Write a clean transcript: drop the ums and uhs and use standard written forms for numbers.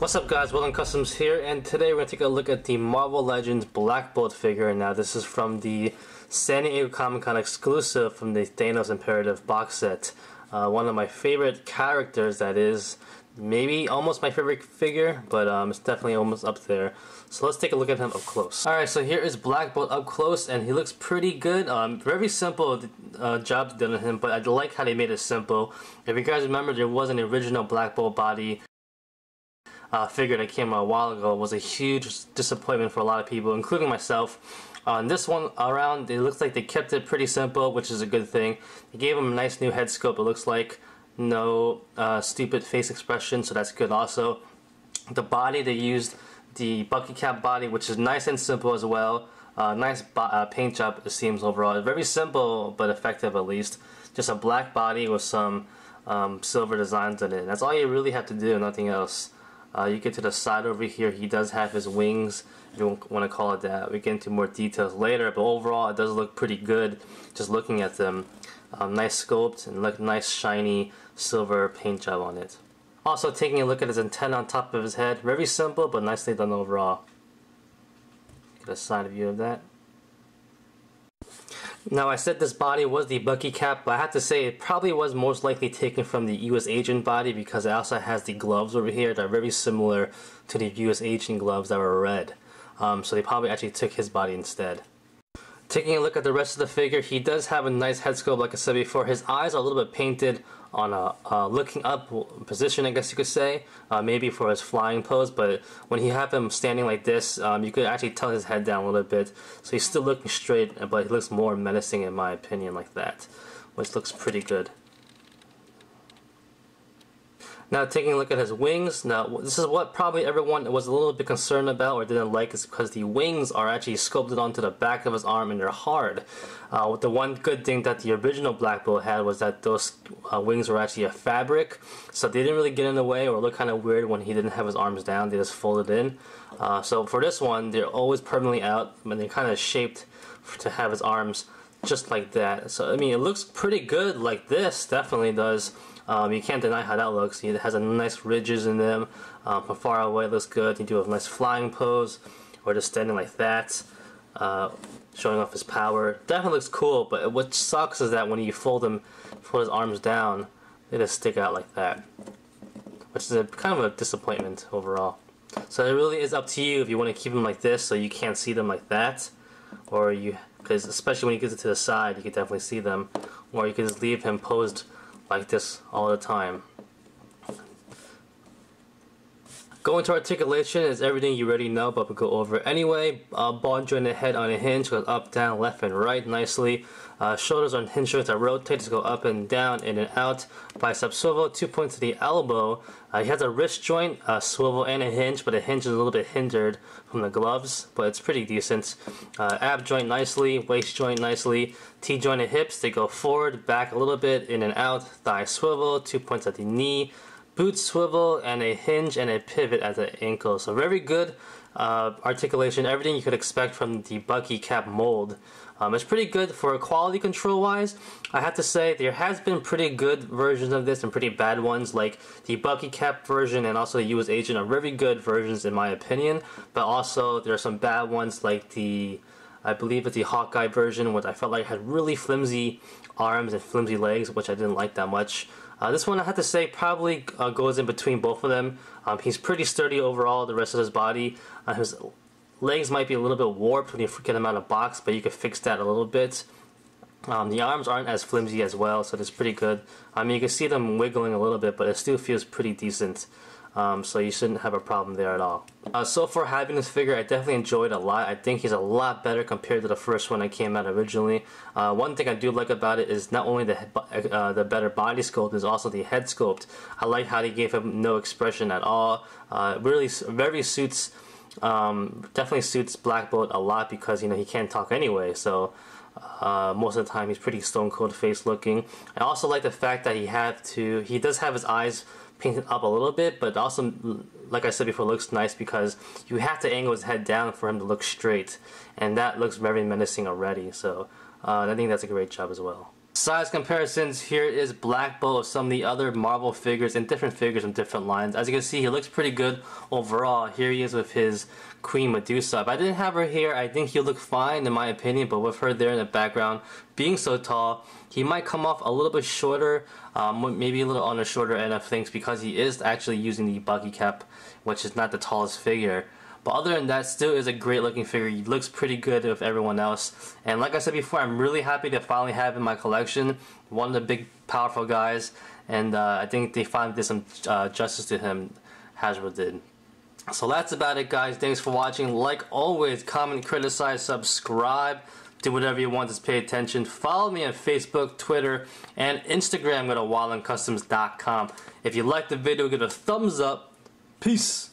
What's up guys, Will and Customs here, and today we're going to take a look at the Marvel Legends Black Bolt figure. Now this is from the San Diego Comic-Con exclusive from the Thanos Imperative box set. One of my favorite characters, that is. Maybe almost my favorite figure, but it's definitely almost up there. So let's take a look at him up close. Alright, so here is Black Bolt up close, and he looks pretty good. Very simple job done on him, but I like how they made it simple. If you guys remember, there was an original Black Bolt body figure that came out a while ago. It was a huge disappointment for a lot of people, including myself. On this one around, it looks like they kept it pretty simple, which is a good thing. They gave him a nice new head sculpt, it looks like. No stupid face expression, so that's good also. The body, they used the bucket cap body, which is nice and simple as well. Nice paint job, it seems, overall. Very simple, but effective at least. Just a black body with some silver designs in it. That's all you really have to do, nothing else. You get to the side over here, he does have his wings, if you want to call it that. We get into more details later, but overall it does look pretty good just looking at them. Nice sculpt and nice shiny silver paint job on it. Also taking a look at his antenna on top of his head, very simple but nicely done overall. Get a side view of that. Now I said this body was the Bucky cap, but I have to say it probably was most likely taken from the US Agent body, because it also has the gloves over here that are very similar to the US Agent gloves that were red. So they probably actually took his body instead. Taking a look at the rest of the figure, he does have a nice head sculpt, like I said before. His eyes are a little bit painted on a looking up position, I guess you could say, maybe for his flying pose, but when you have him standing like this, you could actually tell his head down a little bit, so he's still looking straight, but he looks more menacing in my opinion like that, which looks pretty good. Now taking a look at his wings, now this is what probably everyone was a little bit concerned about or didn't like, is because the wings are actually sculpted onto the back of his arm and they're hard. The one good thing that the original Black Bolt had was that those wings were actually a fabric, so they didn't really get in the way or look kind of weird when he didn't have his arms down, they just folded in. So for this one, they're always permanently out, and they're kind of shaped to have his arms just like that. So I mean, it looks pretty good like this, definitely does. You can't deny how that looks. It has a nice ridges in them. From far away it looks good. You do a nice flying pose, or just standing like that, showing off his power. Definitely looks cool, but what sucks is that when you fold his arms down, they just stick out like that, which is kind of a disappointment overall. So it really is up to you if you want to keep them like this so you can't see them like that, or because especially when he gets it to the side, you can definitely see them, or you can just leave him posed like this all the time. Going to articulation is everything you already know, but we'll go over it anyway. Ball jointed head on a hinge, goes up, down, left, and right nicely. Shoulders on hinge joints that rotate, just go up and down, in and out. Bicep swivel, 2 points to the elbow. He has a wrist joint, a swivel, and a hinge, but the hinge is a little bit hindered from the gloves, but it's pretty decent. Ab joint nicely, waist joint nicely. T-jointed hips, they go forward, back a little bit, in and out. Thigh swivel, 2 points at the knee. Boot swivel, and a hinge and a pivot at the ankle. So very good articulation, everything you could expect from the Bucky cap mold. It's pretty good for quality control wise. I have to say there has been pretty good versions of this and pretty bad ones, like the Bucky cap version and also the US Agent are very good versions in my opinion, but also there are some bad ones like I believe it's the Hawkeye version, which I felt like had really flimsy arms and flimsy legs, which I didn't like that much. This one I have to say probably goes in between both of them. He's pretty sturdy overall, the rest of his body. His legs might be a little bit warped when you get him out of box, but you can fix that a little bit. The arms aren't as flimsy as well, so that's pretty good. I mean, you can see them wiggling a little bit, but it still feels pretty decent. So you shouldn't have a problem there at all. So for having this figure, I definitely enjoyed it a lot. I think he's a lot better compared to the first one that came out originally. One thing I do like about it is not only the better body sculpt, is also the head sculpt. I like how they gave him no expression at all. Really very suits, definitely suits Black Bolt a lot, because he can't talk anyway, so most of the time he's pretty stone cold face looking. I also like the fact that he does have his eyes painted up a little bit, but also, like I said before, looks nice because you have to angle his head down for him to look straight, and that looks very menacing already, so I think that's a great job as well. Size comparisons, here is Black Bolt of some of the other Marvel figures and different figures from different lines. As you can see, he looks pretty good overall. Here he is with his Queen Medusa. If I didn't have her here, I think he'll look fine in my opinion, but with her there in the background, being so tall, he might come off a little bit shorter, maybe a little on the shorter end of things because he is actually using the Bucky cap, which is not the tallest figure. But other than that, still is a great looking figure. He looks pretty good with everyone else. And like I said before, I'm really happy to finally have in my collection one of the big, powerful guys. And I think they finally did some justice to him, Hasbro did. So that's about it, guys. Thanks for watching. Like always, comment, criticize, subscribe. Do whatever you want, just pay attention. Follow me on Facebook, Twitter, and Instagram. Go to wildlandcustoms.com. If you liked the video, give it a thumbs up. Peace.